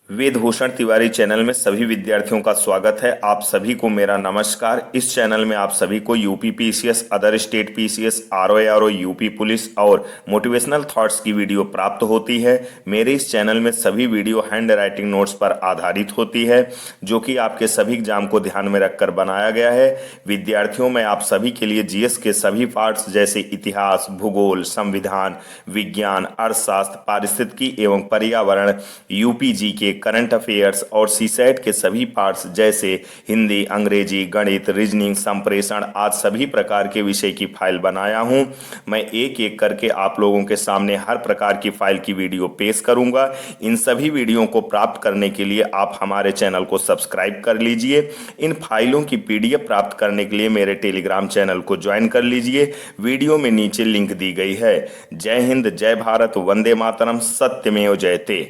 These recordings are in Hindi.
वेदभूषण तिवारी चैनल में सभी विद्यार्थियों का स्वागत है। आप सभी को मेरा नमस्कार। इस चैनल में आप सभी को UP PCS, other state PCS, RO UP police और मोटिवेशनल थॉट्स की वीडियो प्राप्त होती है। मेरे इस चैनल में सभी वीडियो हैंड राइटिंग नोट्स पर आधारित होती है, जो कि आपके सभी एग्जाम को ध्यान में रखकर बनाया गया है। विद्यार्थियों में आप सभी के लिए जीएस के सभी पार्ट्स जैसे इतिहास, भूगोल, संविधान, विज्ञान, अर्थशास्त्र, पारिस्थितिकी एवं पर्यावरण, यूपीजी के करंट अफेयर्स और सीसेट के सभी पार्ट्स जैसे हिंदी, अंग्रेजी, गणित, रीजनिंग, संप्रेषण आदि सभी प्रकार के विषय की फाइल बनाया हूं। मैं एक एक करके आप लोगों के सामने हर प्रकार की फाइल की वीडियो पेश करूंगा। इन सभी वीडियो को प्राप्त करने के लिए आप हमारे चैनल को सब्सक्राइब कर लीजिए। इन फाइलों की पीडीएफ प्राप्त करने के लिए मेरे टेलीग्राम चैनल को ज्वाइन कर लीजिए। वीडियो में नीचे लिंक दी गई है। जय हिंद, जय भारत, वंदे मातरम, सत्यमेव जयते।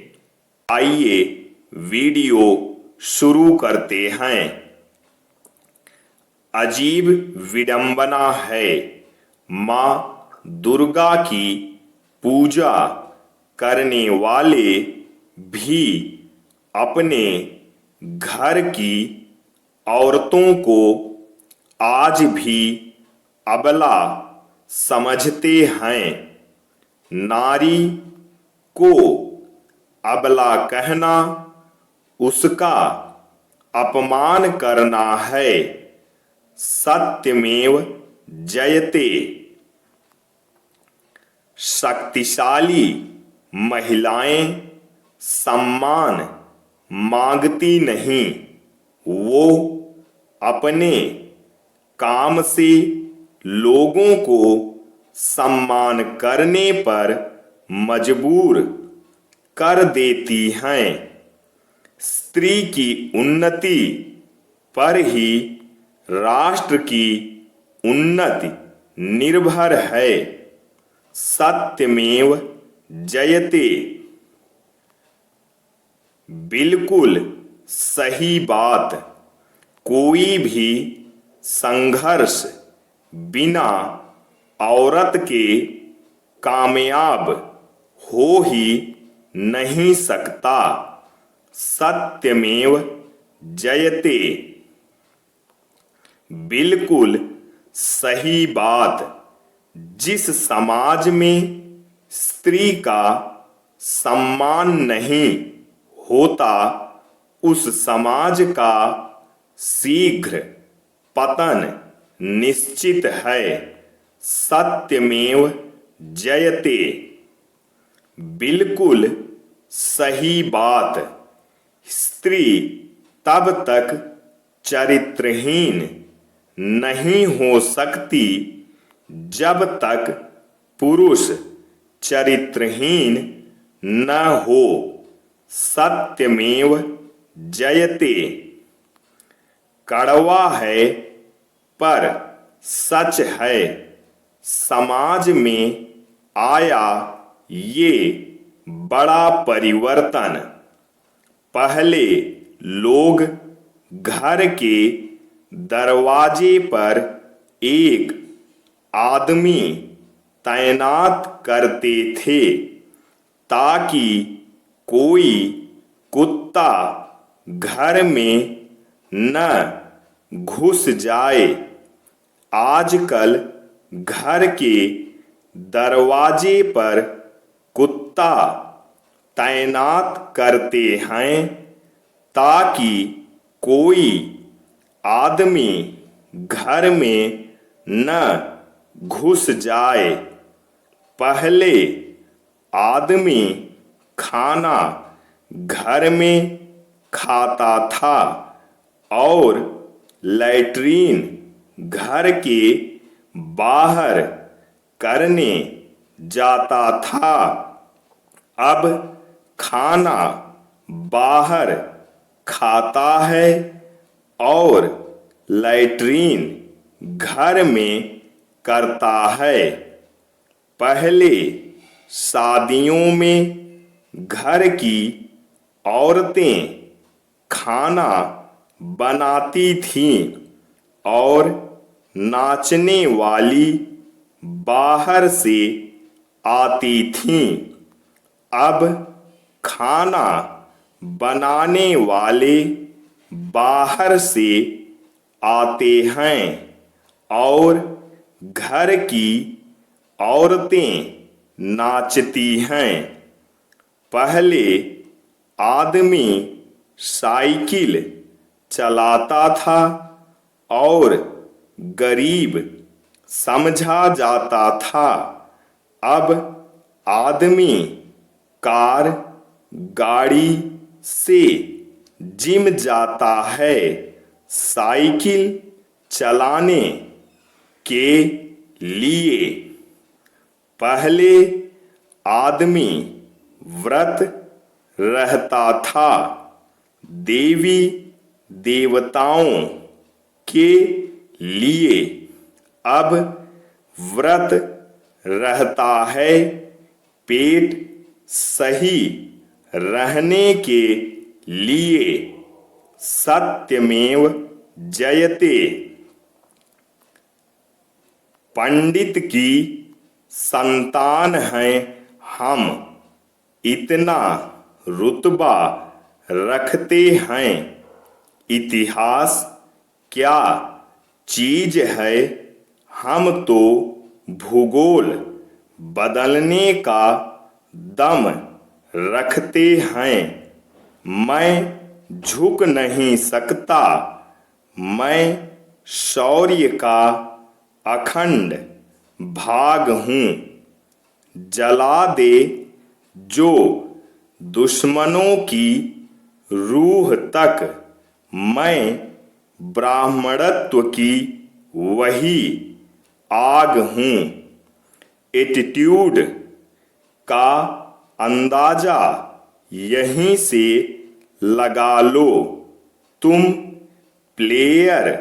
आइए वीडियो शुरू करते हैं। अजीब विडंबना है, मां दुर्गा की पूजा करने वाले भी अपने घर की औरतों को आज भी अबला समझते हैं। नारी को अबला कहना उसका अपमान करना है। सत्यमेव जयते। शक्तिशाली महिलाएं सम्मान मांगती नहीं, वो अपने काम से लोगों को सम्मान करने पर मजबूर कर देती हैं। स्त्री की उन्नति पर ही राष्ट्र की उन्नति निर्भर है। सत्यमेव जयते। बिल्कुल सही बात। कोई भी संघर्ष बिना औरत के कामयाब हो ही नहीं सकता। सत्यमेव जयते। बिल्कुल सही बात। जिस समाज में स्त्री का सम्मान नहीं होता, उस समाज का शीघ्र पतन निश्चित है। सत्यमेव जयते। बिल्कुल सही बात। स्त्री तब तक चरित्रहीन नहीं हो सकती जब तक पुरुष चरित्रहीन न हो। सत्यमेव जयते। कड़वा है पर सच है। समाज में आया ये बड़ा परिवर्तन। पहले लोग घर के दरवाजे पर एक आदमी तैनात करते थे ताकि कोई कुत्ता घर में न घुस जाए। आजकल घर के दरवाजे पर कुत्ता तैनात करते हैं ताकि कोई आदमी घर में न घुस जाए। पहले आदमी खाना घर में खाता था और लैट्रीन घर के बाहर करने जाता था। अब खाना बाहर खाता है और लैट्रीन घर में करता है। पहले शादियों में घर की औरतें खाना बनाती थीं और नाचने वाली बाहर से आती थीं। अब खाना बनाने वाले बाहर से आते हैं और घर की औरतें नाचती हैं। पहले आदमी साइकिल चलाता था और गरीब समझा जाता था। अब आदमी कार गाड़ी से जिम जाता है साइकिल चलाने के लिए। पहले आदमी व्रत रहता था देवी देवताओं के लिए। अब व्रत रहता है पेट सही रहने के लिए। सत्यमेव जयते। पंडित की संतान हैं हम, इतना रुतबा रखते हैं। इतिहास क्या चीज है, हम तो भूगोल बदलने का दम रखते हैं। मैं झुक नहीं सकता, मैं शौर्य का अखंड भाग हूँ। जला दे जो दुश्मनों की रूह तक, मैं ब्राह्मणत्व की वही आग हूँ। एटीट्यूड का अंदाजा यहीं से लगा लो। तुम प्लेयर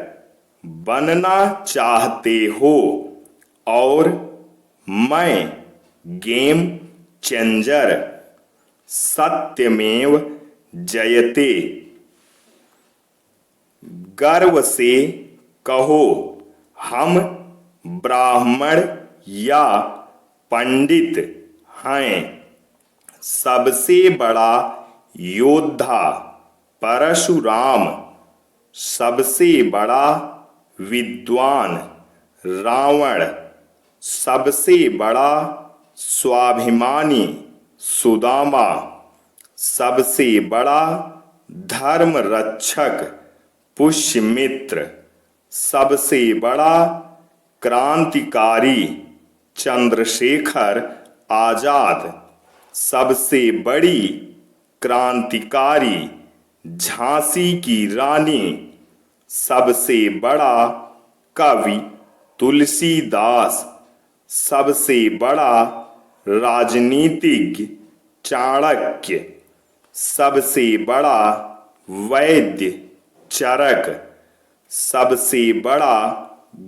बनना चाहते हो और मैं गेम चेंजर। सत्यमेव जयते। गर्व से कहो हम ब्राह्मण या पंडित हैं। सबसे बड़ा योद्धा परशुराम, सबसे बड़ा विद्वान रावण, सबसे बड़ा स्वाभिमानी सुदामा, सबसे बड़ा धर्म रक्षक पुष्यमित्र, सबसे बड़ा क्रांतिकारी चंद्रशेखर आजाद, सबसे बड़ी क्रांतिकारी झांसी की रानी, सबसे बड़ा कवि तुलसीदास, सबसे बड़ा राजनीतिज्ञ चाणक्य, सबसे बड़ा वैद्य चरक, सबसे बड़ा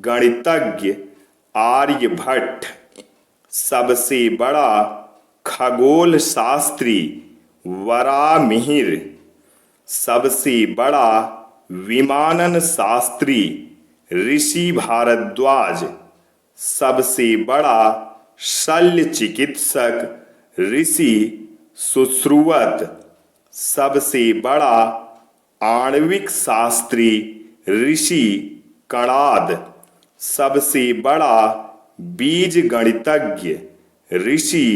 गणितज्ञ आर्यभट्ट, सबसे बड़ा खगोल शास्त्री वरामिहिर, सबसे बड़ा विमानन शास्त्री ऋषि भारद्वाज, सबसे बड़ा शल्य चिकित्सक ऋषि सुश्रुवत, सबसे बड़ा आणविक शास्त्री ऋषि कणाद, सबसे बड़ा बीज गणितज्ञ ऋषि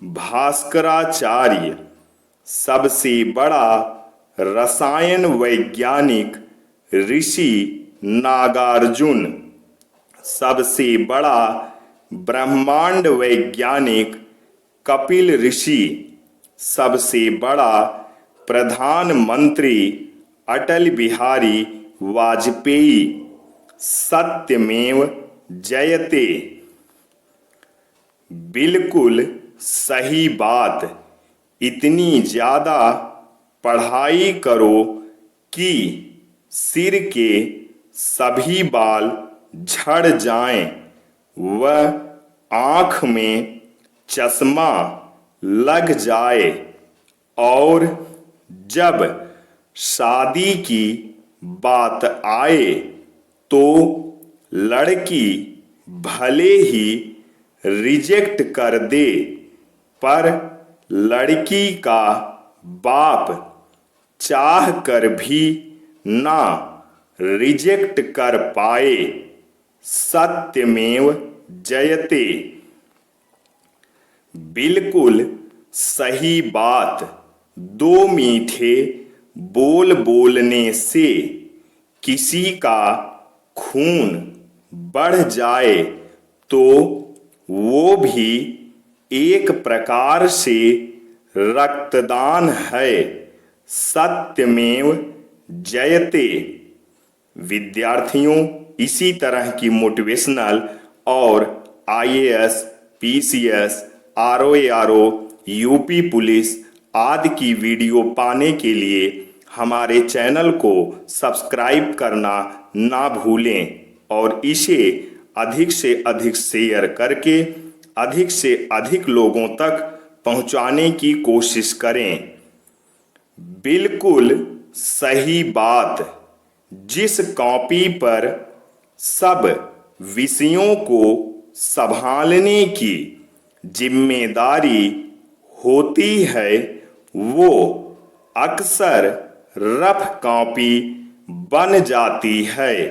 भास्कराचार्य, सबसे बड़ा रसायन वैज्ञानिक ऋषि नागार्जुन, सबसे बड़ा ब्रह्मांड वैज्ञानिक कपिल ऋषि, सबसे बड़ा प्रधानमंत्री अटल बिहारी वाजपेयी। सत्यमेव जयते। बिल्कुल सही बात। इतनी ज्यादा पढ़ाई करो कि सिर के सभी बाल झड़ जाएं, वह आँख में चश्मा लग जाए और जब शादी की बात आए तो लड़की भले ही रिजेक्ट कर दे, पर लड़की का बाप चाह कर भी ना रिजेक्ट कर पाए, सत्यमेव जयते। बिल्कुल सही बात। दो मीठे बोल बोलने से किसी का खून बढ़ जाए तो वो भी एक प्रकार से रक्तदान है, सत्यमेव जयते। विद्यार्थियों, इसी तरह की मोटिवेशनल और IAS, PCS, RO ARO, UP police आदि की वीडियो पाने के लिए हमारे चैनल को सब्सक्राइब करना ना भूलें और इसे अधिक से अधिक शेयर करके अधिक से अधिक लोगों तक पहुंचाने की कोशिश करें। बिल्कुल सही बात। जिस कॉपी पर सब विषयों को संभालने की जिम्मेदारी होती है वो अक्सर रफ कॉपी बन जाती है।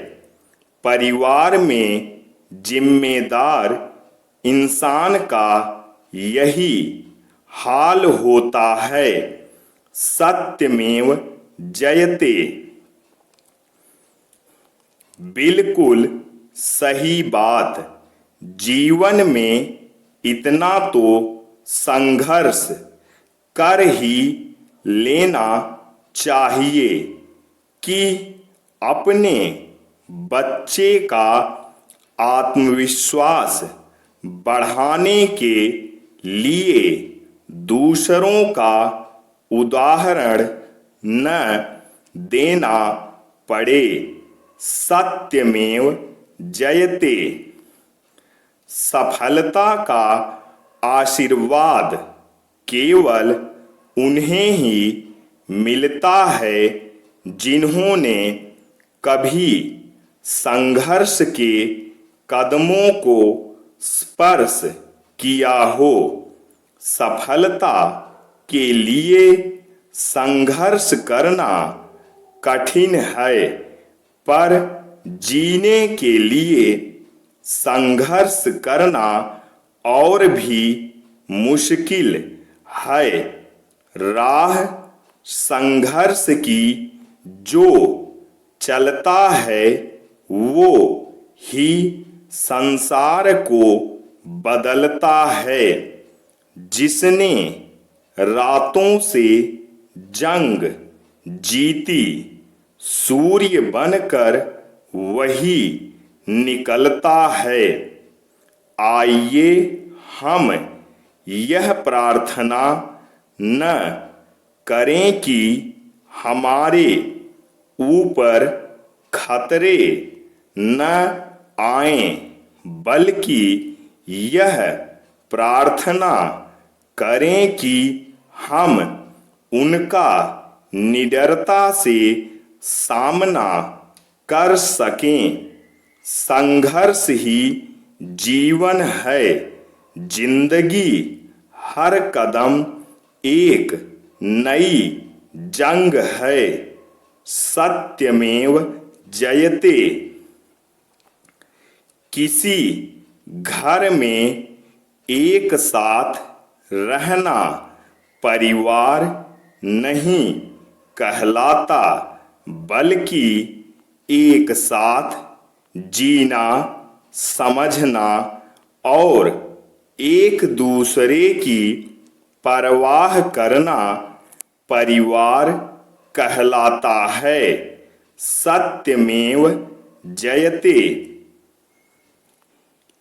परिवार में जिम्मेदार इंसान का यही हाल होता है, सत्यमेव जयते। बिल्कुल सही बात। जीवन में इतना तो संघर्ष कर ही लेना चाहिए कि अपने बच्चे का आत्मविश्वास बढ़ाने के लिए दूसरों का उदाहरण न देना पड़े, सत्यमेव जयते। सफलता का आशीर्वाद केवल उन्हें ही मिलता है जिन्होंने कभी संघर्ष के कदमों को स्पर्श किया हो। सफलता के लिए संघर्ष करना कठिन है, पर जीने के लिए संघर्ष करना और भी मुश्किल है। राह संघर्ष की जो चलता है वो ही संसार को बदलता है। जिसने रातों से जंग जीती, सूर्य बनकर वही निकलता है। आइए हम यह प्रार्थना न करें कि हमारे ऊपर खतरे न आएं, बल्कि यह प्रार्थना करें कि हम उनका निडरता से सामना कर सकें। संघर्ष ही जीवन है। जिंदगी हर कदम एक नई जंग है, सत्यमेव जयते। किसी घर में एक साथ रहना परिवार नहीं कहलाता, बल्कि एक साथ जीना, समझना और एक दूसरे की परवाह करना परिवार कहलाता है, सत्यमेव जयते।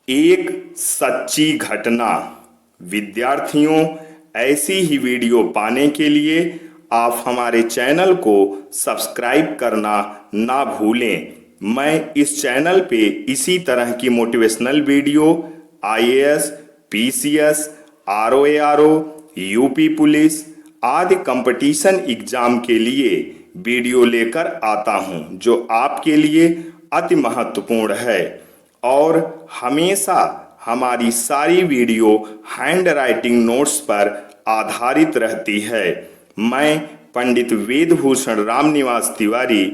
एक सच्ची घटना। विद्यार्थियों, ऐसी ही वीडियो पाने के लिए आप हमारे चैनल को सब्सक्राइब करना ना भूलें। मैं इस चैनल पे इसी तरह की motivational video IAS, PCS, RO ARO, UP police आदि कंपटीशन एग्जाम के लिए वीडियो लेकर आता हूं, जो आपके लिए अति महत्वपूर्ण है। और हमेशा हमारी सारी वीडियो हैंड राइटिंग नोट्स पर आधारित रहती है। मैं पंडित वेदभूषण रामनिवास तिवारी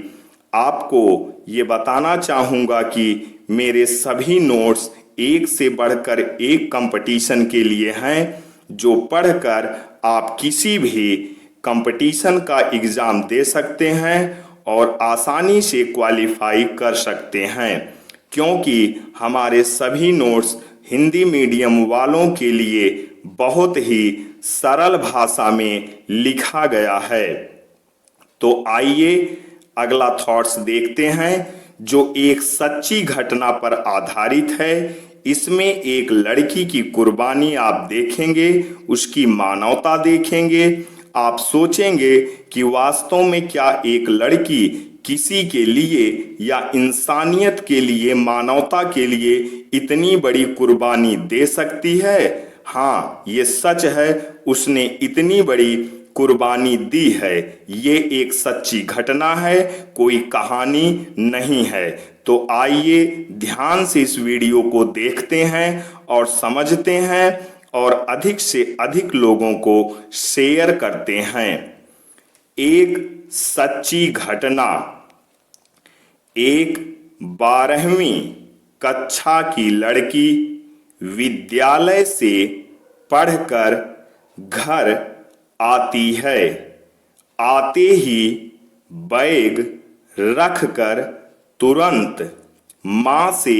आपको ये बताना चाहूँगा कि मेरे सभी नोट्स एक से बढ़कर एक कंपटीशन के लिए हैं, जो पढ़कर आप किसी भी कंपटीशन का एग्ज़ाम दे सकते हैं और आसानी से क्वालिफाई कर सकते हैं, क्योंकि हमारे सभी नोट्स हिंदी मीडियम वालों के लिए बहुत ही सरल भाषा में लिखा गया है। तो आइए अगला थॉट्स देखते हैं, जो एक सच्ची घटना पर आधारित है। इसमें एक लड़की की कुर्बानी आप देखेंगे, उसकी मानवता देखेंगे। आप सोचेंगे कि वास्तव में क्या एक लड़की किसी के लिए या इंसानियत के लिए, मानवता के लिए इतनी बड़ी कुर्बानी दे सकती है। हाँ, ये सच है, उसने इतनी बड़ी कुर्बानी दी है। ये एक सच्ची घटना है, कोई कहानी नहीं है। तो आइए ध्यान से इस वीडियो को देखते हैं और समझते हैं और अधिक से अधिक लोगों को शेयर करते हैं। एक सच्ची घटना। एक 12वीं कक्षा की लड़की विद्यालय से पढ़कर घर आती है। आते ही बैग रखकर तुरंत माँ से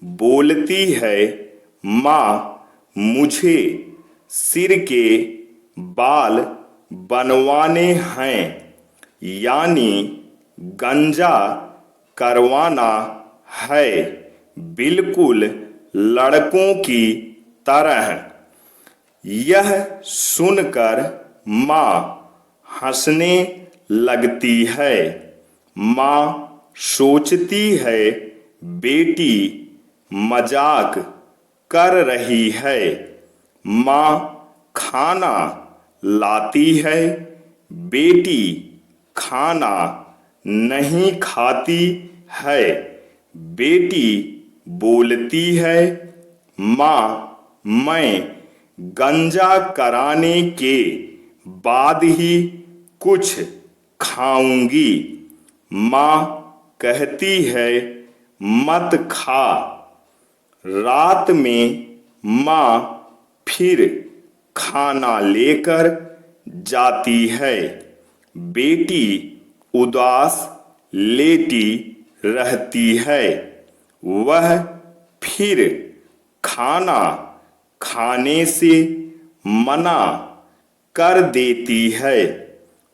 बोलती है, माँ मुझे सिर के बाल बनवाने हैं, यानी गंजा करवाना है, बिल्कुल लड़कों की तरह। यह सुनकर माँ हंसने लगती है। माँ सोचती है बेटी मजाक कर रही है। माँ खाना लाती है। बेटी खाना नहीं खाती है। बेटी बोलती है, माँ मैं गंजा कराने के बाद ही कुछ खाऊंगी। माँ कहती है मत खा। रात में माँ फिर खाना लेकर जाती है। बेटी उदास लेटी रहती है। वह फिर खाना खाने से मना कर देती है।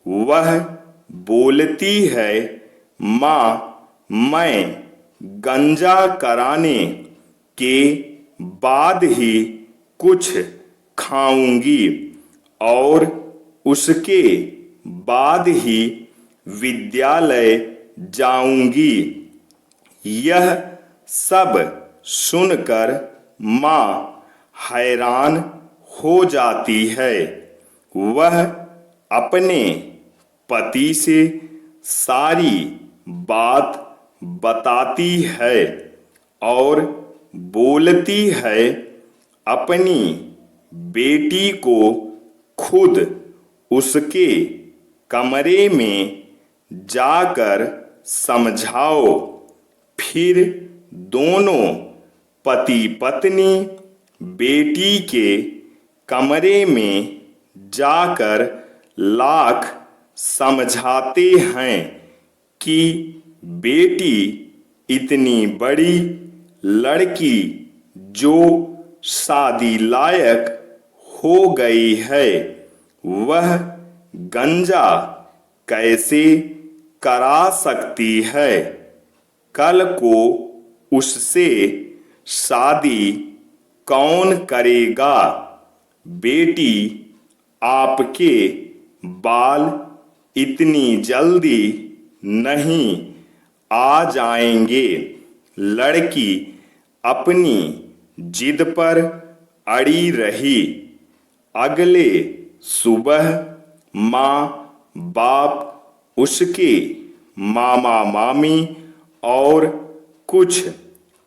वह बोलती है, माँ मैं गंजा कराने के बाद ही कुछ खाऊंगी और उसके बाद ही विद्यालय जाऊंगी। यह सब सुनकर माँ हैरान हो जाती है। वह अपने पति से सारी बात बताती है और बोलती है अपनी बेटी को खुद उसके कमरे में जाकर समझाओ। फिर दोनों पति पत्नी बेटी के कमरे में जाकर लाख समझाते हैं कि बेटी इतनी बड़ी लड़की जो शादी लायक हो गई है, वह गंजा कैसे करा सकती है। कल को उससे शादी कौन करेगा। बेटी आपके बाल इतनी जल्दी नहीं आ जाएंगे। लड़की अपनी जिद पर अड़ी रही। अगले सुबह माँ बाप उसके मामा मामी और कुछ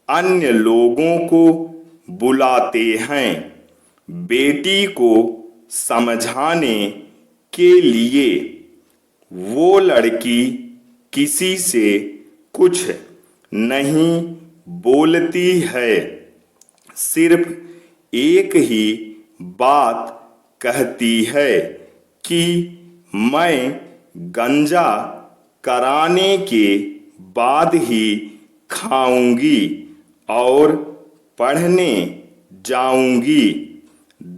अन्य लोगों को बुलाते हैं बेटी को समझाने के लिए। वो लड़की किसी से कुछ नहीं बोलती है, सिर्फ एक ही बात कहती है कि मैं गंजा कराने के बाद ही खाऊंगी और पढ़ने जाऊंगी।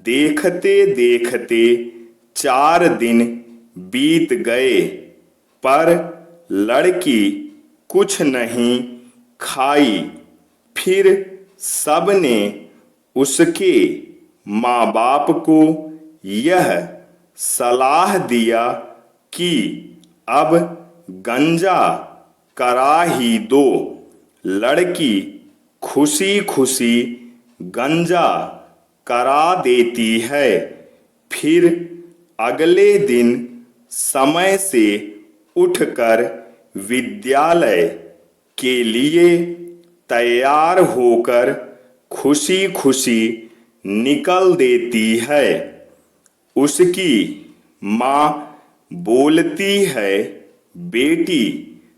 देखते देखते 4 दिन बीत गए, पर लड़की कुछ नहीं खाई। फिर सबने उसके माँ बाप को यह सलाह दिया कि अब गंजा करा ही दो। लड़की खुशी खुशी गंजा करा देती है। फिर अगले दिन समय से उठकर विद्यालय के लिए तैयार होकर खुशी खुशी निकल देती है। उसकी माँ बोलती है, बेटी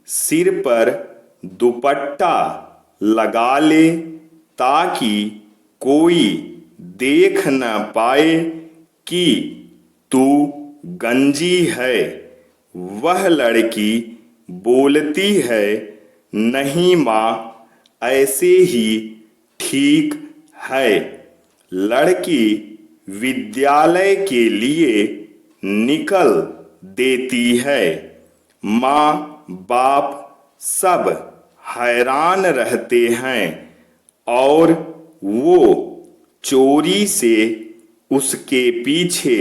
सिर पर दुपट्टा लगा ले ताकि कोई देख न पाए कि तू गंजी है। वह लड़की बोलती है, नहीं माँ, ऐसे ही ठीक है। लड़की विद्यालय के लिए निकल देती है। माँ बाप सब हैरान रहते हैं और वो चोरी से उसके पीछे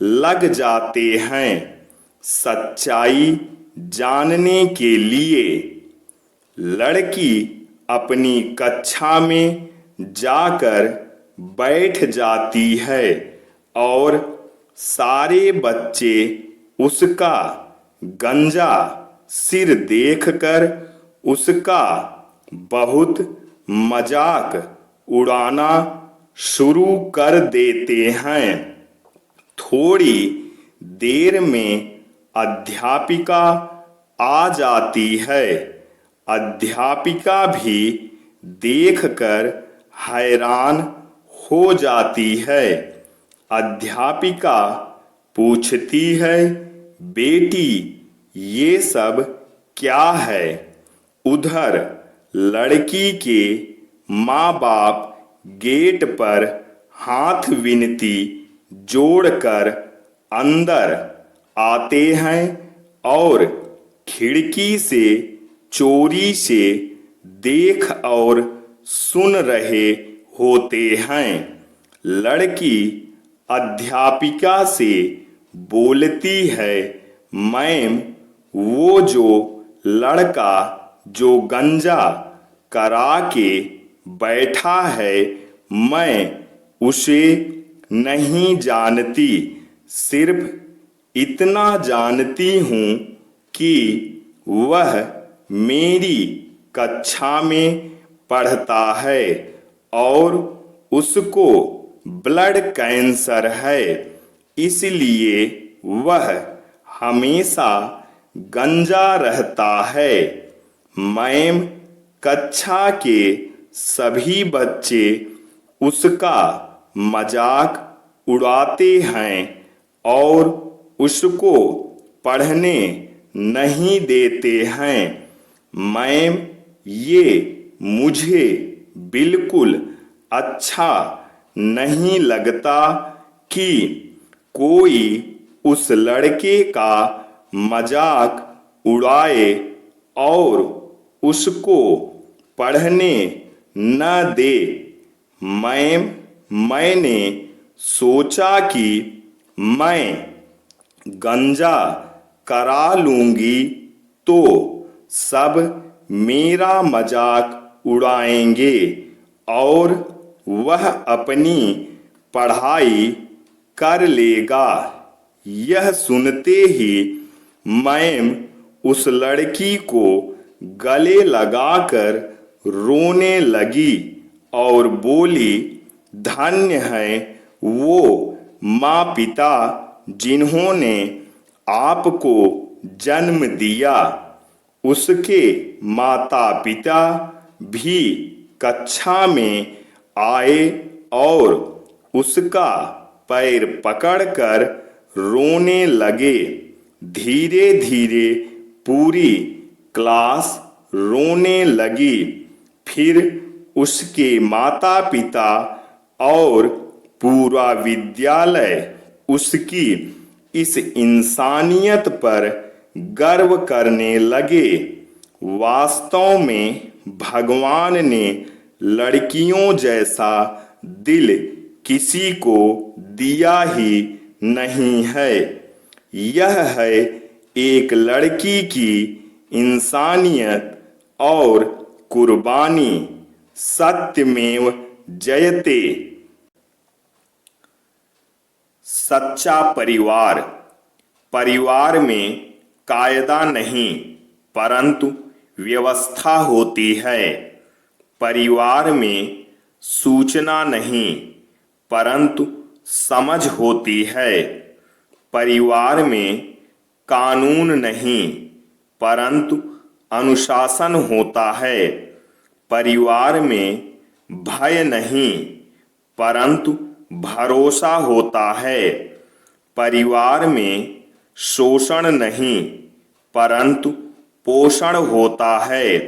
लग जाते हैं सच्चाई जानने के लिए। लड़की अपनी कक्षा में जाकर बैठ जाती है और सारे बच्चे उसका गंजा सिर देखकर उसका बहुत मजाक उड़ाना शुरू कर देते हैं। थोड़ी देर में अध्यापिका आ जाती है। अध्यापिका भी देखकर हैरान हो जाती है। अध्यापिका पूछती है, बेटी ये सब क्या है? उधर लड़की के माँ बाप गेट पर हाथ विनती जोड़कर अंदर आते हैं और खिड़की से चोरी से देख और सुन रहे होते हैं। लड़की अध्यापिका से बोलती है, मैम, वो जो लड़का जो गंजा करा के बैठा है, मैं उसे नहीं जानती। सिर्फ इतना जानती हूँ कि वह मेरी कक्षा में पढ़ता है और उसको ब्लड कैंसर है, इसलिए वह हमेशा गंजा रहता है। मैम, कक्षा के सभी बच्चे उसका मजाक उड़ाते हैं और उसको पढ़ने नहीं देते हैं। मैम, ये मुझे बिल्कुल अच्छा नहीं लगता कि कोई उस लड़के का मजाक उड़ाए और उसको पढ़ने न दे। मैम, मैंने सोचा कि मैं गंजा करा लूंगी तो सब मेरा मजाक उड़ाएंगे और वह अपनी पढ़ाई कर लेगा। यह सुनते ही मैम उस लड़की को गले लगाकर रोने लगी और बोली, धन्य है वो माँ पिता जिन्होंने आपको जन्म दिया। उसके माता पिता भी कक्षा में आए और उसका पैर पकड़कर रोने लगे। धीरे धीरे पूरी क्लास रोने लगी। फिर उसके माता पिता और पूरा विद्यालय उसकी इस इंसानियत पर गर्व करने लगे। वास्तव में भगवान ने लड़कियों जैसा दिल किसी को दिया ही नहीं है। यह है एक लड़की की इंसानियत और कुर्बानी। सत्यमेव जयते। सच्चा परिवार। परिवार में कायदा नहीं परंतु व्यवस्था होती है। परिवार में सूचना नहीं परंतु समझ होती है। परिवार में कानून नहीं परंतु अनुशासन होता है। परिवार में भय नहीं परंतु भरोसा होता है। परिवार में शोषण नहीं परंतु पोषण होता है।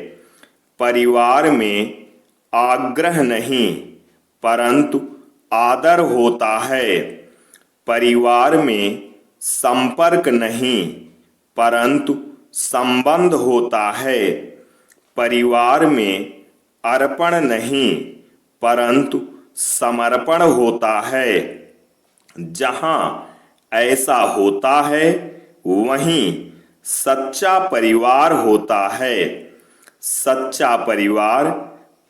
परिवार में आग्रह नहीं परंतु आदर होता है। परिवार में संपर्क नहीं परंतु संबंध होता है। परिवार में अर्पण नहीं परंतु समर्पण होता है। जहां ऐसा होता है वहीं सच्चा परिवार होता है। सच्चा परिवार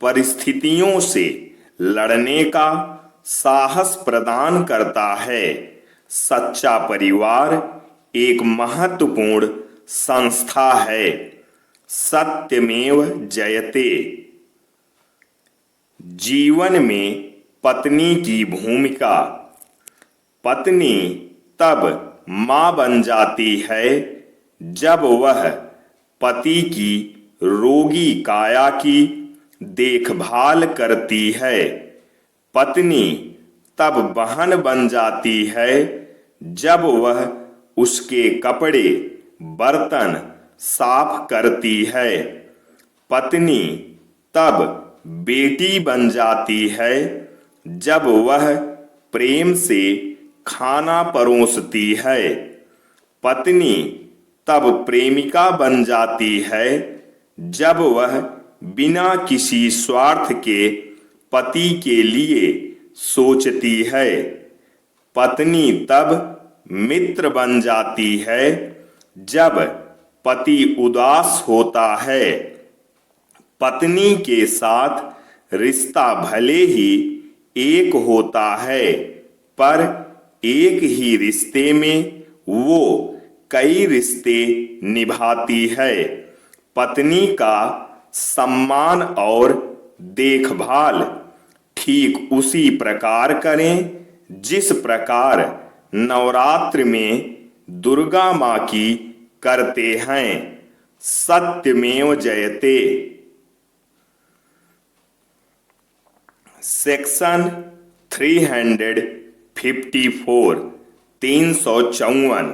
परिस्थितियों से लड़ने का साहस प्रदान करता है। सच्चा परिवार एक महत्वपूर्ण संस्था है। सत्यमेव जयते। जीवन में पत्नी की भूमिका। पत्नी तब मां बन जाती है जब वह पति की रोगी काया की देखभाल करती है। पत्नी तब बहन बन जाती है जब वह उसके कपड़े बर्तन साफ करती है। पत्नी तब बेटी बन जाती है जब वह प्रेम से खाना परोसती है। पत्नी तब प्रेमिका बन जाती है जब वह बिना किसी स्वार्थ के पति के लिए सोचती है। पत्नी तब मित्र बन जाती है जब पति उदास होता है। पत्नी के साथ रिश्ता भले ही एक होता है पर एक ही रिश्ते में वो कई रिश्ते निभाती है। पत्नी का सम्मान और देखभाल ठीक उसी प्रकार करें जिस प्रकार नवरात्र में दुर्गा माँ की करते हैं। सत्यमेव जयते। सेक्शन 354 354।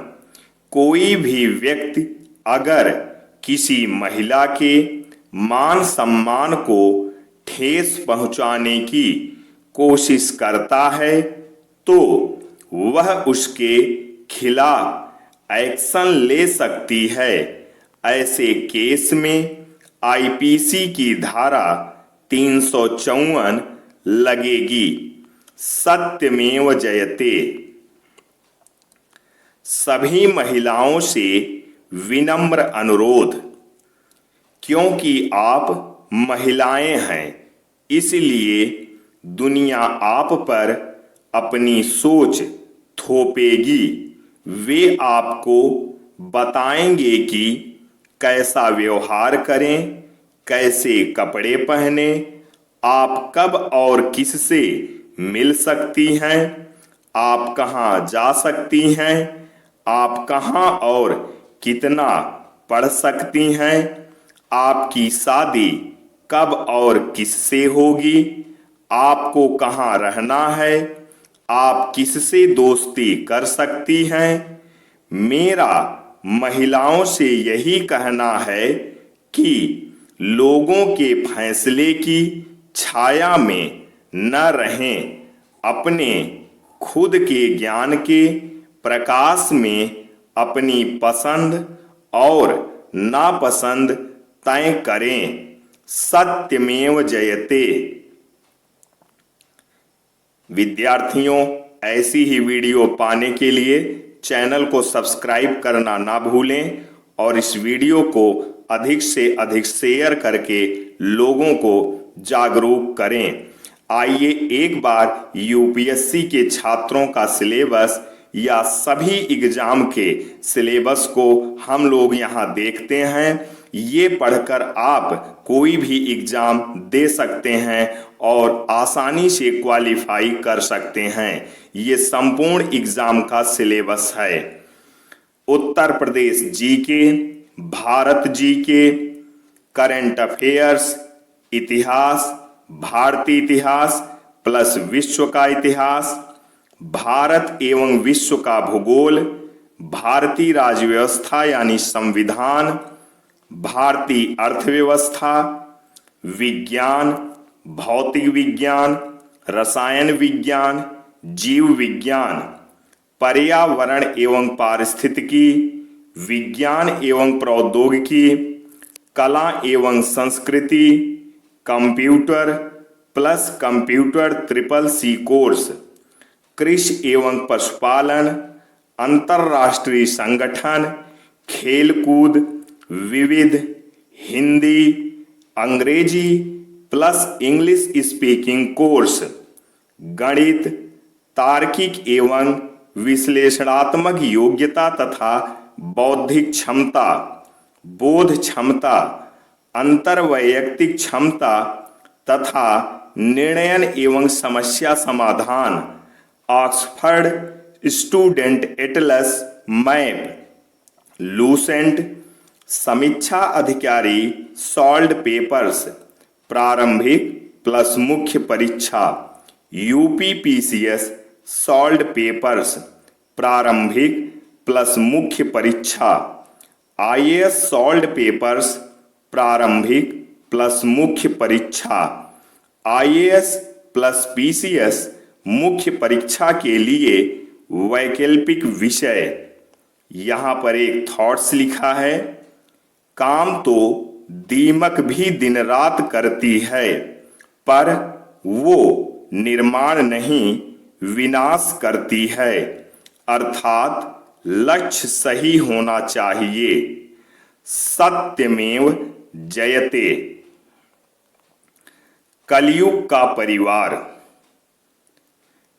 कोई भी व्यक्ति अगर किसी महिला के मान सम्मान को ठेस पहुंचाने की कोशिश करता है तो वह उसके खिलाफ एक्शन ले सकती है। ऐसे केस में आईपीसी की धारा 354 लगेगी। सत्यमेव जयते। सभी महिलाओं से विनम्र अनुरोध। क्योंकि आप महिलाएं हैं इसलिए दुनिया आप पर अपनी सोच थोपेगी। वे आपको बताएंगे कि कैसा व्यवहार करें, कैसे कपड़े पहने, आप कब और किससे मिल सकती हैं, आप कहाँ जा सकती हैं, आप कहाँ और कितना पढ़ सकती हैं? आपकी शादी कब और किससे होगी? आपको कहाँ रहना है? आप किससे दोस्ती कर सकती हैं? मेरा महिलाओं से यही कहना है कि लोगों के फैसले की छाया में न रहें, अपने खुद के ज्ञान के प्रकाश में अपनी पसंद और नापसंद तय करें। सत्यमेव जयते। विद्यार्थियों, ऐसी ही वीडियो पाने के लिए चैनल को सब्सक्राइब करना ना भूलें और इस वीडियो को अधिक से अधिक शेयर करके लोगों को जागरूक करें। आइए एक बार यूपीएससी के छात्रों का सिलेबस या सभी एग्जाम के सिलेबस को हम लोग यहाँ देखते हैं। ये पढ़कर आप कोई भी एग्जाम दे सकते हैं और आसानी से क्वालिफाई कर सकते हैं। ये संपूर्ण एग्जाम का सिलेबस है। Uttar Pradesh GK, Bharat GK, current affairs, इतिहास, भारतीय इतिहास प्लस विश्व का इतिहास, भारत एवं विश्व का भूगोल, भारतीय राज्य व्यवस्था यानी संविधान, भारतीय अर्थव्यवस्था, विज्ञान, भौतिक विज्ञान, रसायन विज्ञान, जीव विज्ञान, पर्यावरण एवं पारिस्थितिकी, विज्ञान एवं प्रौद्योगिकी, कला एवं संस्कृति, computer plus computer CCC course, कृषि एवं पशुपालन, अंतर्राष्ट्रीय संगठन, खेलकूद, विविध, हिंदी, अंग्रेजी प्लस इंग्लिश स्पीकिंग कोर्स, गणित, तार्किक एवं विश्लेषणात्मक योग्यता तथा बौद्धिक क्षमता, बोध क्षमता, अंतर्वैयक्तिक क्षमता तथा निर्णयन एवं समस्या समाधान, Oxford student Atlas map, Lucent, समीक्षा अधिकारी सॉल्व पेपर्स, प्रारंभिक प्लस मुख्य परीक्षा, यूपीपीसीएस सॉल्व पेपर्स, प्रारंभिक प्लस मुख्य परीक्षा, आईएएस सॉल्व पेपर्स, प्रारंभिक प्लस मुख्य परीक्षा, आईएएस प्लस पीसीएस मुख्य परीक्षा के लिए वैकल्पिक विषय। यहाँ पर एक थॉट्स लिखा है, काम तो दीमक भी दिन रात करती है, पर वो निर्माण नहीं विनाश करती है। अर्थात लक्ष्य सही होना चाहिए। सत्यमेव जयते। कलयुग का परिवार।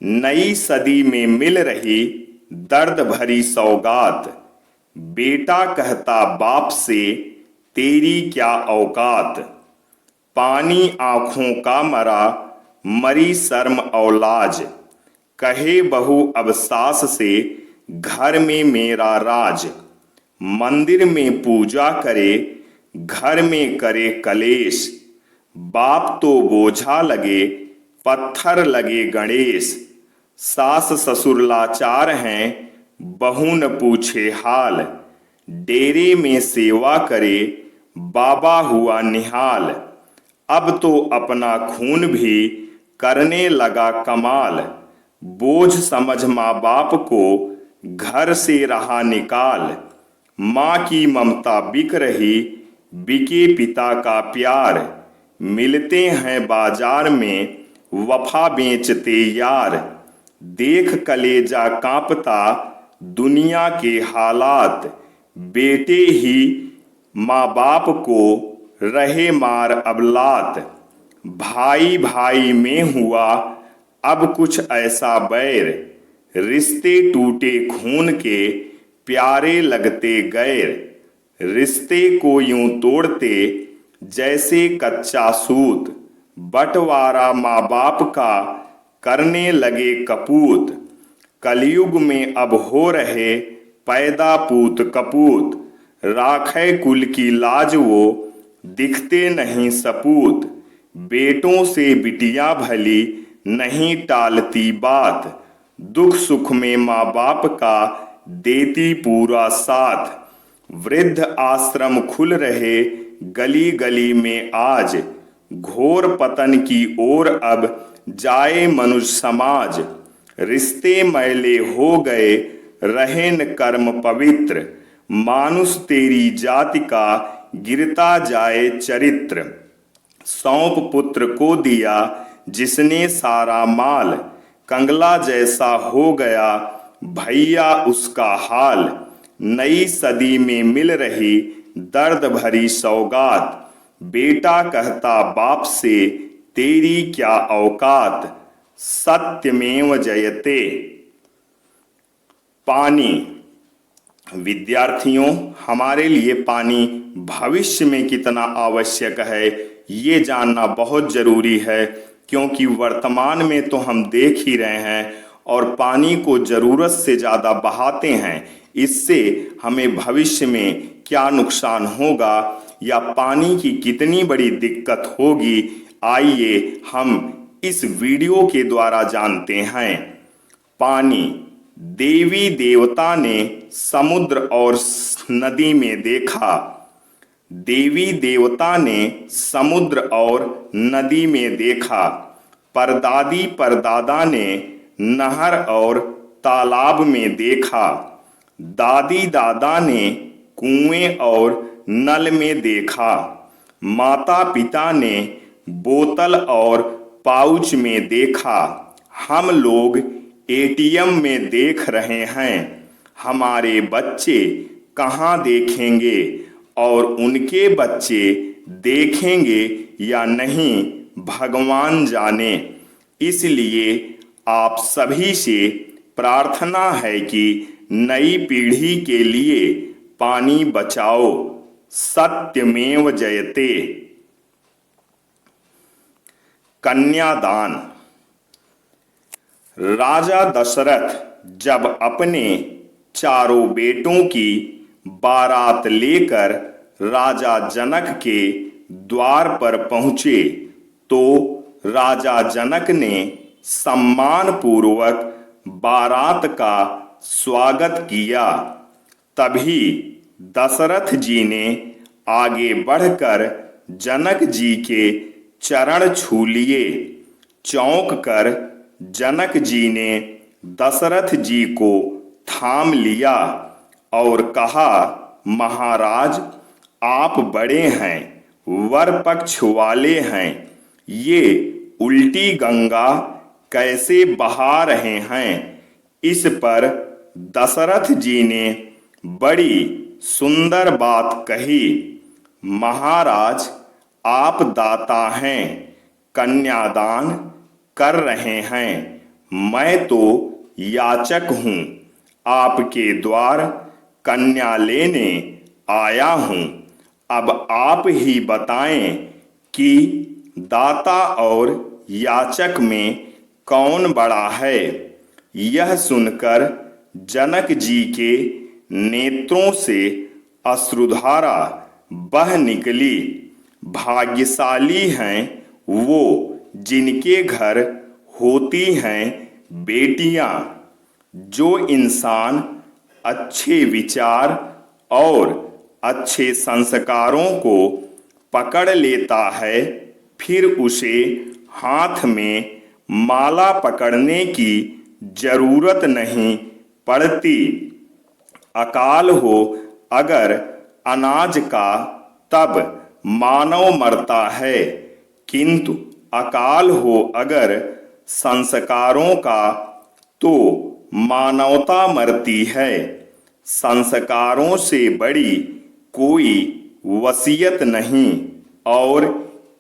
नई सदी में मिल रही दर्द भरी सौगात, बेटा कहता बाप से तेरी क्या औकात, पानी आंखों का मरा मरी शर्म औलाज, कहे बहू अब सास से घर में मेरा राज, मंदिर में पूजा करे घर में करे कलेश, बाप तो बोझा लगे पत्थर लगे गणेश, सास ससुर लाचार हैं बहू न पूछे हाल, डेरे में सेवा करे बाबा हुआ निहाल, अब तो अपना खून भी करने लगा कमाल, बोझ समझ माँ बाप को घर से रहा निकाल, माँ की ममता बिक रही बिके पिता का प्यार, मिलते हैं बाजार में वफा बेचते यार, देख कलेजा कांपता दुनिया के हालात, बेटे ही माँ बाप को रहे मार अब लात, भाई भाई में हुआ अब कुछ ऐसा बैर, रिश्ते टूटे खून के प्यारे लगते गैर, रिश्ते को यूं तोड़ते जैसे कच्चा सूत, बंटवारा माँ बाप का करने लगे कपूत, कलयुग में अब हो रहे पैदा पूत कपूत, राखै कुल की लाज वो दिखते नहीं सपूत। बेटों से बिटिया भली नहीं टालती बात। दुख सुख में माँ बाप का देती पूरा साथ। वृद्ध आश्रम खुल रहे गली गली में आज। घोर पतन की ओर अब जाए मनुष्य समाज। रिश्ते मैले हो गए रहे न कर्म पवित्र। मानुष तेरी जाति का गिरता जाए चरित्र। सौंप पुत्र को दिया जिसने सारा माल। कंगला जैसा हो गया भैया उसका हाल। नई सदी में मिल रही दर्द भरी सौगात। बेटा कहता बाप से तेरी क्या औकात। सत्यमेव जयते। पानी। विद्यार्थियों, हमारे लिए पानी भविष्य में कितना आवश्यक है ये जानना बहुत जरूरी है, क्योंकि वर्तमान में तो हम देख ही रहे हैं और पानी को जरूरत से ज़्यादा बहाते हैं। इससे हमें भविष्य में क्या नुकसान होगा या पानी की कितनी बड़ी दिक्कत होगी, आइए हम इस वीडियो के द्वारा जानते हैं। पानी। देवी देवता ने समुद्र और नदी में देखा। देवी देवता ने समुद्र और नदी में देखा। परदादी परदादा ने नहर और तालाब में देखा। दादी दादा ने कुएं और नल में देखा। माता पिता ने बोतल और पाउच में देखा। हम लोग एटीएम में देख रहे हैं। हमारे बच्चे कहाँ देखेंगे और उनके बच्चे देखेंगे या नहीं भगवान जाने। इसलिए आप सभी से प्रार्थना है कि नई पीढ़ी के लिए पानी बचाओ। सत्यमेव जयते। कन्यादान। राजा दशरथ जब अपने चारों बेटों की बारात लेकर राजा जनक के द्वार पर पहुँचे तो राजा जनक ने सम्मान पूर्वक बारात का स्वागत किया। तभी दशरथ जी ने आगे बढ़कर जनक जी के चरण छू लिए। चौंक कर जनक जी ने दशरथ जी को थाम लिया और कहा, महाराज आप बड़े हैं, वर पक्ष वाले हैं, ये उल्टी गंगा कैसे बहा रहे हैं। इस पर दशरथ जी ने बड़ी सुंदर बात कही, महाराज आप दाता हैं, कन्यादान कर रहे हैं, मैं तो याचक हूँ, आपके द्वार कन्या लेने आया हूँ। अब आप ही बताएं कि दाता और याचक में कौन बड़ा है। यह सुनकर जनक जी के नेत्रों से अश्रुधारा बह निकली। भाग्यशाली हैं वो जिनके घर होती हैं बेटियां। जो इंसान अच्छे विचार और अच्छे संस्कारों को पकड़ लेता है, फिर उसे हाथ में माला पकड़ने की जरूरत नहीं पड़ती। अकाल हो अगर अनाज का तब मानव मरता है, किंतु अकाल हो अगर संस्कारों का तो मानवता मरती है। संस्कारों से बड़ी कोई वसीयत नहीं और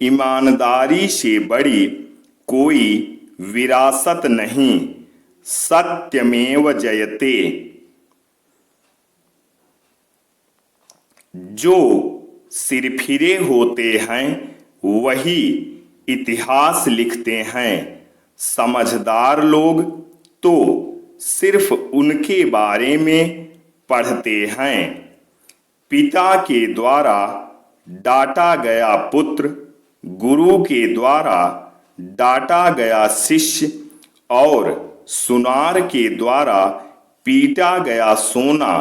ईमानदारी से बड़ी कोई विरासत नहीं। सत्यमेव जयते। जो सिरफिरे होते हैं वही इतिहास लिखते हैं। समझदार लोग तो सिर्फ उनके बारे में पढ़ते हैं। पिता के द्वारा डांटा गया पुत्र, गुरु के द्वारा डांटा गया शिष्य और सुनार के द्वारा पीटा गया सोना,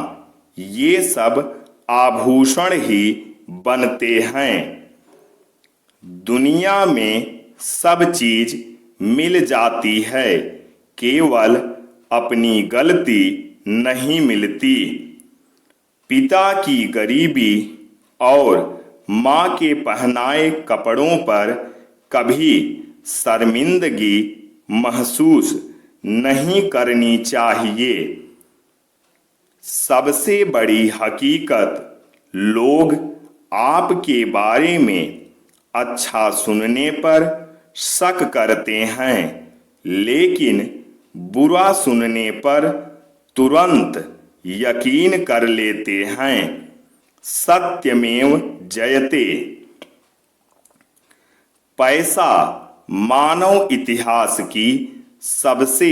ये सब आभूषण ही बनते हैं। दुनिया में सब चीज मिल जाती है, केवल अपनी गलती नहीं मिलती। पिता की गरीबी और माँ के पहनाए कपड़ों पर कभी शर्मिंदगी महसूस नहीं करनी चाहिए। सबसे बड़ी हकीकत, लोग आपके बारे में अच्छा सुनने पर शक करते हैं, लेकिन बुरा सुनने पर तुरंत यकीन कर लेते हैं। सत्यमेव जयते। पैसा मानव इतिहास की सबसे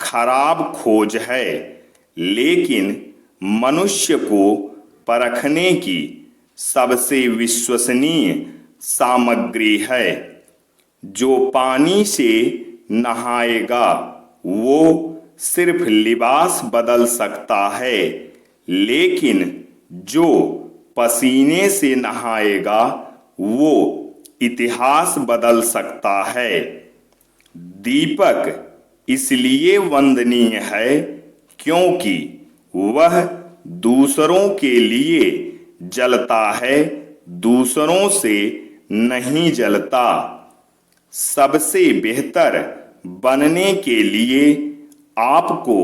खराब खोज है, लेकिन मनुष्य को परखने की सबसे विश्वसनीय सामग्री है। जो पानी से नहाएगा वो सिर्फ लिबास बदल सकता है, लेकिन जो पसीने से नहाएगा वो इतिहास बदल सकता है। दीपक इसलिए वंदनीय है क्योंकि वह दूसरों के लिए जलता है, दूसरों से नहीं जलता। सबसे बेहतर बनने के लिए आपको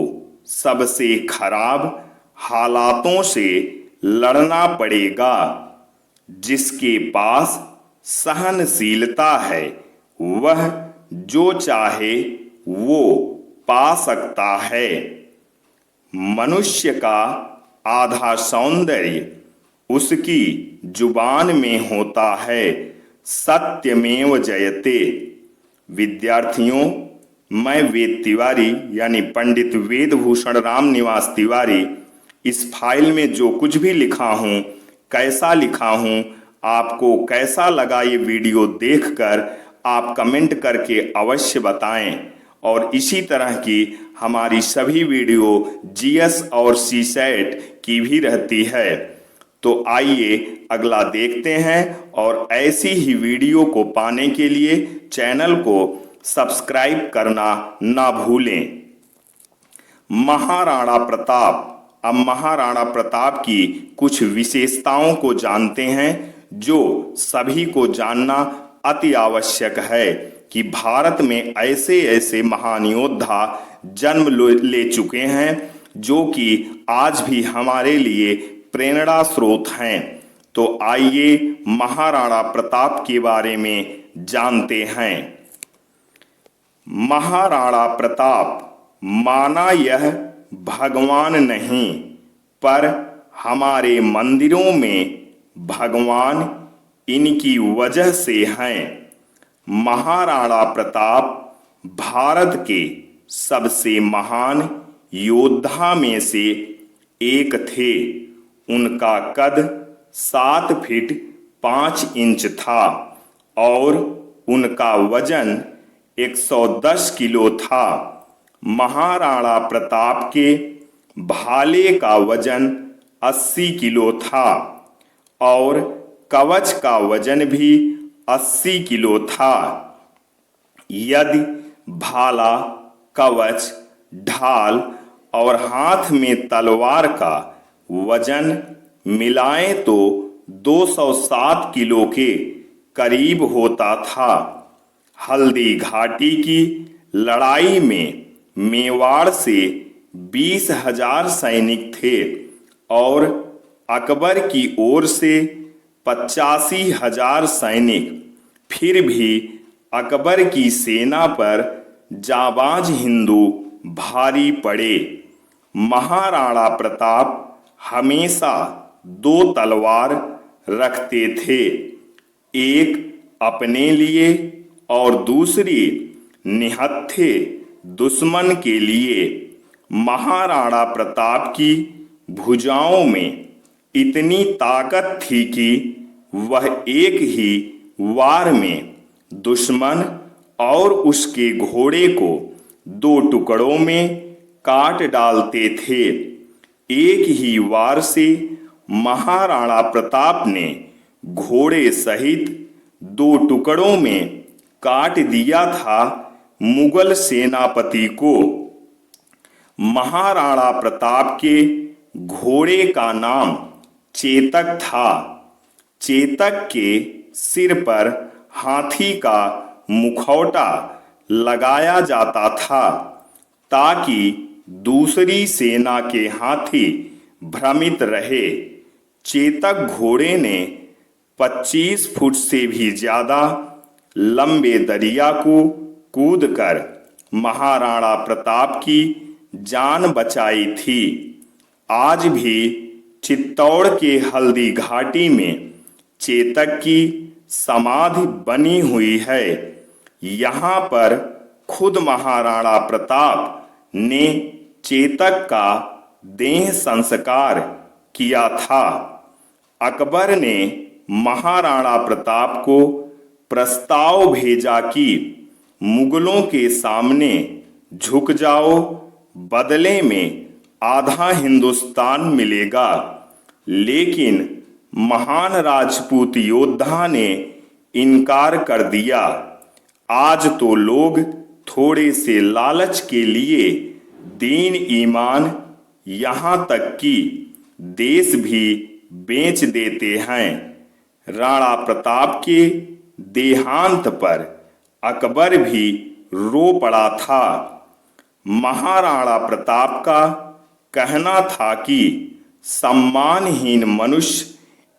सबसे खराब हालातों से लड़ना पड़ेगा। जिसके पास सहनशीलता है वह जो चाहे वो पा सकता है। मनुष्य का आधा सौंदर्य उसकी जुबान में होता है। सत्यमेव जयते। विद्यार्थियों, मैं वेद तिवारी यानी पंडित वेदभूषण राम निवास तिवारी इस फाइल में जो कुछ भी लिखा हूँ, कैसा लिखा हूँ, आपको कैसा लगा ये वीडियो देखकर आप कमेंट करके अवश्य बताएं। और इसी तरह की हमारी सभी वीडियो जीएस और सीसैट की भी रहती है। तो आइए अगला देखते हैं, और ऐसी ही वीडियो को पाने के लिए चैनल को सब्सक्राइब करना ना भूलें। महाराणा प्रताप। अब महाराणा प्रताप की कुछ विशेषताओं को जानते हैं जो सभी को जानना अति आवश्यक है कि भारत में ऐसे ऐसे महान योद्धा जन्म ले चुके हैं जो कि आज भी हमारे लिए प्रेरणा स्रोत हैं। तो आइए महाराणा प्रताप के बारे में जानते हैं। महाराणा प्रताप माना यह भगवान नहीं, पर हमारे मंदिरों में भगवान इनकी वजह से हैं। महाराणा प्रताप भारत के सबसे महान योद्धा में से एक थे। उनका कद 7 फीट 5 इंच था और उनका वजन 110 किलो था। महाराणा प्रताप के भाले का वजन 80 किलो था और कवच का वजन भी 80 किलो था। यदि भाला, कवच, ढाल और हाथ में तलवार का वजन मिलाएं तो 207 किलो के करीब होता था। हल्दी घाटी की लड़ाई में मेवाड़ से 20,000 सैनिक थे और अकबर की ओर से 85,000 सैनिक। फिर भी अकबर की सेना पर जाबाज हिंदू भारी पड़े। महाराणा प्रताप हमेशा 2 तलवार रखते थे, एक अपने लिए और दूसरी निहत्थे दुश्मन के लिए। महाराणा प्रताप की भुजाओं में इतनी ताकत थी कि वह एक ही वार में दुश्मन और उसके घोड़े को दो टुकड़ों में काट डालते थे। एक ही वार से महाराणा प्रताप ने घोड़े सहित दो टुकड़ों में काट दिया था मुगल सेनापति को। महाराणा प्रताप के घोड़े का नाम चेतक था। चेतक के सिर पर हाथी का मुखौटा लगाया जाता था ताकि दूसरी सेना के हाथी भ्रमित रहे। चेतक घोड़े ने 25 फुट से भी ज्यादा लंबे दरिया को कूदकर महाराणा प्रताप की जान बचाई थी। आज भी चित्तौड़ के हल्दी घाटी में चेतक की समाधि बनी हुई है। यहाँ पर खुद महाराणा प्रताप ने चेतक का देह संस्कार किया था। अकबर ने महाराणा प्रताप को प्रस्ताव भेजा कि मुगलों के सामने झुक जाओ, बदले में आधा हिंदुस्तान मिलेगा। लेकिन महान राजपूत योद्धा ने इनकार कर दिया। आज तो लोग थोड़े से लालच के लिए दीन ईमान यहाँ तक कि देश भी बेच देते हैं। राणा प्रताप के देहांत पर अकबर भी रो पड़ा था। महाराणा प्रताप का कहना था कि सम्मानहीन मनुष्य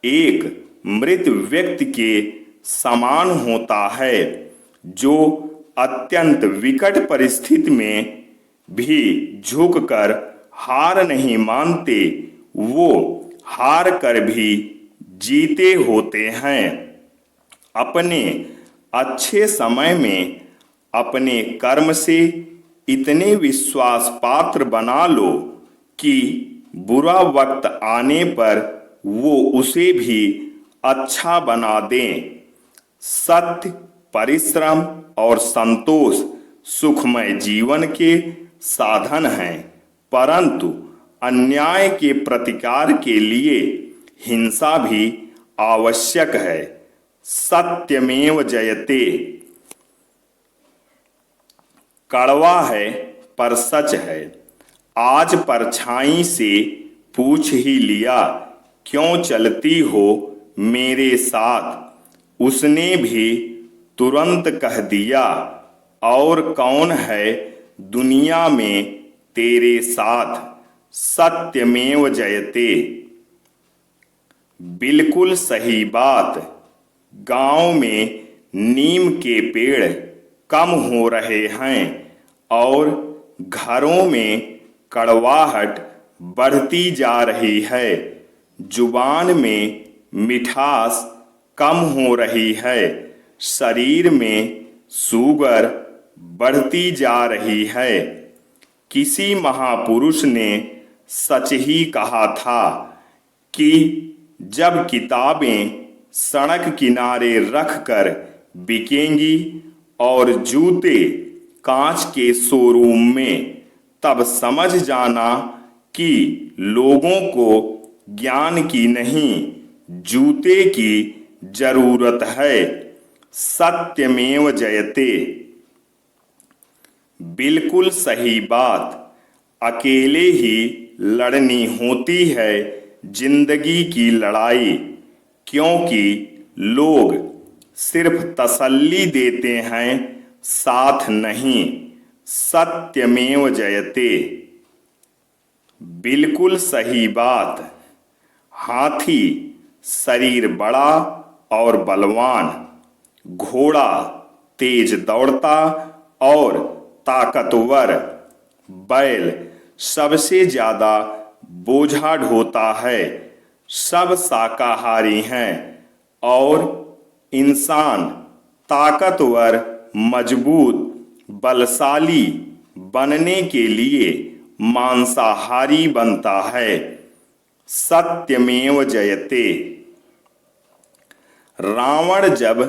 एक मृत व्यक्ति के समान होता है, जो अत्यंत विकट परिस्थिति में भी झुककर हार नहीं मानते, वो हार कर भी जीते होते हैं। अपने अच्छे समय में अपने कर्म से इतने विश्वास पात्र बना लो कि बुरा वक्त आने पर वो उसे भी अच्छा बना दें। सत्य, परिश्रम और संतोष सुखमय जीवन के साधन हैं, परंतु अन्याय के प्रतिकार के लिए हिंसा भी आवश्यक है। सत्यमेव जयते। कड़वा है पर सच है। आज परछाई से पूछ ही लिया, क्यों चलती हो मेरे साथ। उसने भी तुरंत कह दिया, और कौन है दुनिया में तेरे साथ। सत्यमेव जयते। बिल्कुल सही बात। गांव में नीम के पेड़ कम हो रहे हैं और घरों में कड़वाहट बढ़ती जा रही है। जुबान में मिठास कम हो रही है। शरीर में शुगर बढ़ती जा रही है। किसी महापुरुष ने सच ही कहा था कि जब किताबें सड़क किनारे रखकर बिकेंगी और जूते कांच के शोरूम में, तब समझ जाना कि लोगों को ज्ञान की नहीं, जूते की जरूरत है। सत्यमेव जयते। बिल्कुल सही बात। अकेले ही लड़नी होती है जिंदगी की लड़ाई, क्योंकि लोग सिर्फ तसल्ली देते हैं, साथ नहीं। सत्यमेव जयते। बिल्कुल सही बात। हाथी शरीर बड़ा और बलवान, घोड़ा तेज दौड़ता और ताकतवर, बैल सबसे ज्यादा बोझा ढोता है। सब शाकाहारी हैं और इंसान ताकतवर, मजबूत, बलशाली बनने के लिए मांसाहारी बनता है। सत्यमेव जयते। रावण जब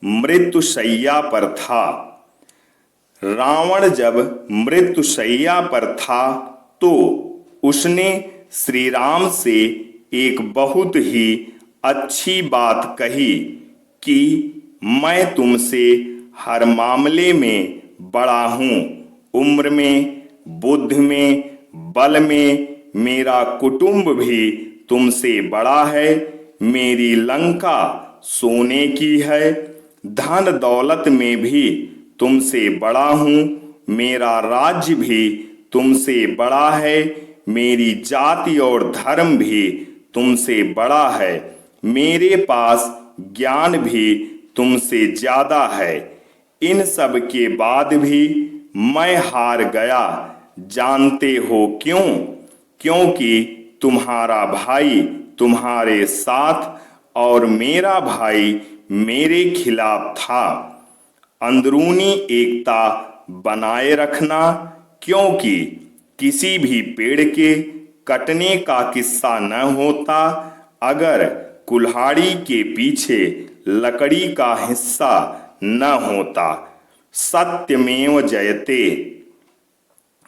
मृत्युशैया पर था, रावण जब मृत्युशैया पर था तो उसने श्री राम से एक बहुत ही अच्छी बात कही कि मैं तुमसे हर मामले में बड़ा हूं, उम्र में, बुद्धि में, बल में मेरा कुटुंब भी तुमसे बड़ा है, मेरी लंका सोने की है, धन दौलत में भी तुमसे बड़ा हूं, मेरा राज्य भी तुमसे बड़ा है, मेरी जाति और धर्म भी तुमसे बड़ा है, मेरे पास ज्ञान भी तुमसे ज्यादा है। इन सब के बाद भी मैं हार गया, जानते हो क्यों? क्योंकि तुम्हारा भाई तुम्हारे साथ और मेरा भाई मेरे खिलाफ था। अंदरूनी एकता बनाए रखना, क्योंकि किसी भी पेड़ के कटने का किस्सा न होता अगर कुल्हाड़ी के पीछे लकड़ी का हिस्सा न होता। सत्यमेव जयते।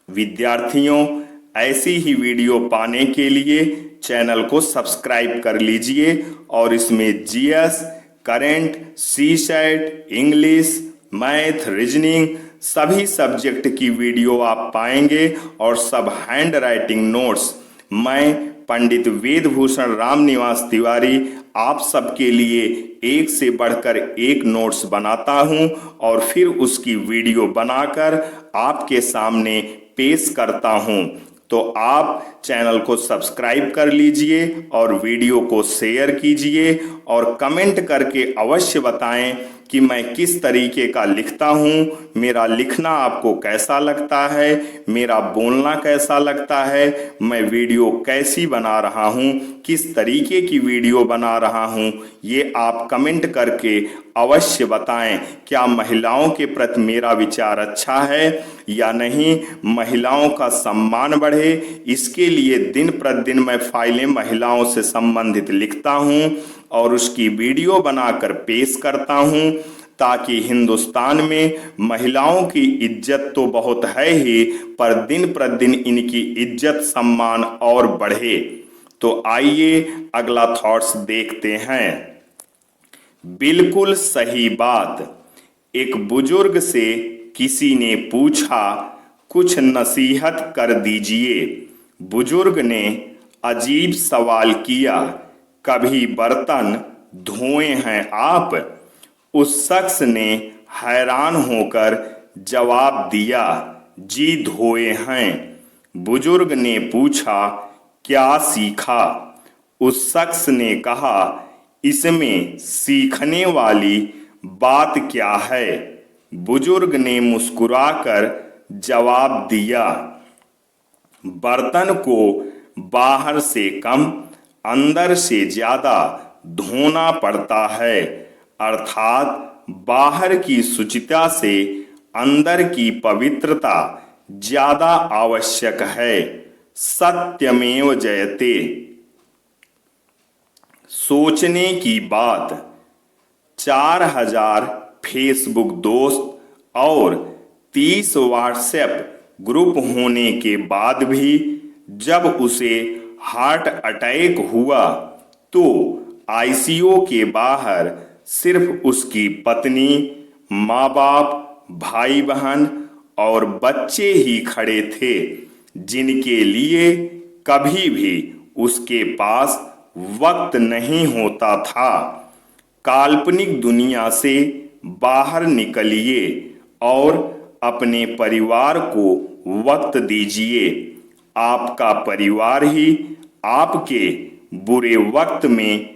विद्यार्थियों, ऐसी ही वीडियो पाने के लिए चैनल को सब्सक्राइब कर लीजिए और इसमें GS, current, CSAT, English, math, reasoning सभी सब्जेक्ट की वीडियो आप पाएंगे और सब हैंड राइटिंग नोट्स मैं पंडित वेदभूषण रामनिवास तिवारी आप सबके लिए एक से बढ़कर एक नोट्स बनाता हूं और फिर उसकी वीडियो बनाकर आपके सामने पेश करता हूं। तो आप चैनल को सब्सक्राइब कर लीजिए और वीडियो को शेयर कीजिए और कमेंट करके अवश्य बताएं कि मैं किस तरीके का लिखता हूं, मेरा लिखना आपको कैसा लगता है, मेरा बोलना कैसा लगता है, मैं वीडियो कैसी बना रहा हूं, किस तरीके की वीडियो बना रहा हूं, ये आप कमेंट करके अवश्य बताएं। क्या महिलाओं के प्रति मेरा विचार अच्छा है या नहीं, महिलाओं का सम्मान बढ़े, इसके लिए दिन प्रतिदिन मैं फाइलें महिलाओं से संबंधित लिखता हूं और उसकी वीडियो बनाकर पेश करता हूं ताकि हिंदुस्तान में महिलाओं की इज्जत तो बहुत है ही, पर दिन प्रतिदिन इनकी इज्जत सम्मान और बढ़े। तो आइए अगला थॉट्स देखते हैं। बिल्कुल सही बात। एक बुजुर्ग से किसी ने पूछा, कुछ नसीहत कर दीजिए। बुजुर्ग ने अजीब सवाल किया, कभी बर्तन धोए हैं आप? उस शख्स ने हैरान होकर जवाब दिया, जी धोए हैं। बुजुर्ग ने पूछा, क्या सीखा? उस शख्स ने कहा, इसमें सीखने वाली बात क्या है? बुजुर्ग ने मुस्कुराकर जवाब दिया, बर्तन को बाहर से कम अंदर से ज्यादा धोना पड़ता है, अर्थात बाहर की शुचिता से अंदर की पवित्रता ज्यादा आवश्यक है। सत्यमेव जयते। सोचने की बात। 4000 फेसबुक दोस्त और 30 व्हाट्सएप ग्रुप होने के बाद भी जब उसे हार्ट अटैक हुआ तो आईसीयू के बाहर सिर्फ उसकी पत्नी, माँ बाप, भाई बहन और बच्चे ही खड़े थे, जिनके लिए कभी भी उसके पास वक्त नहीं होता था। काल्पनिक दुनिया से बाहर निकलिए और अपने परिवार को वक्त दीजिए। आपका परिवार ही आपके बुरे वक्त में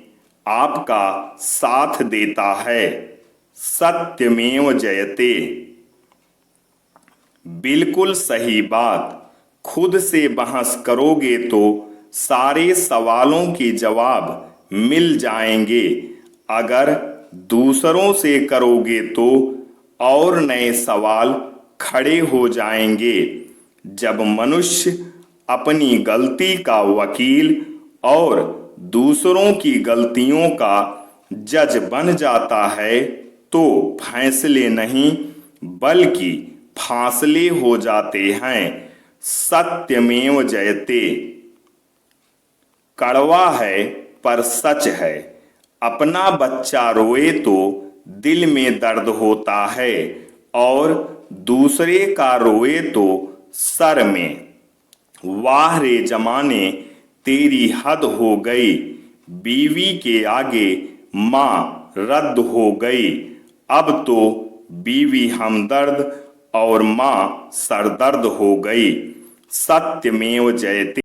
आपका साथ देता है। सत्यमेव जयते। बिल्कुल सही बात। खुद से बहस करोगे तो सारे सवालों के जवाब मिल जाएंगे, अगर दूसरों से करोगे तो और नए सवाल खड़े हो जाएंगे। जब मनुष्य अपनी गलती का वकील और दूसरों की गलतियों का जज बन जाता है तो फैसले नहीं बल्कि फासले हो जाते हैं। सत्यमेव जयते। कड़वा है पर सच है। अपना बच्चा रोए तो दिल में दर्द होता है और दूसरे का रोए तो सर में। वाह रे जमाने तेरी हद हो गई। बीवी के आगे माँ रद्द हो गई। अब तो बीवी हमदर्द और माँ सरदर्द हो गई। सत्यमेव जयते।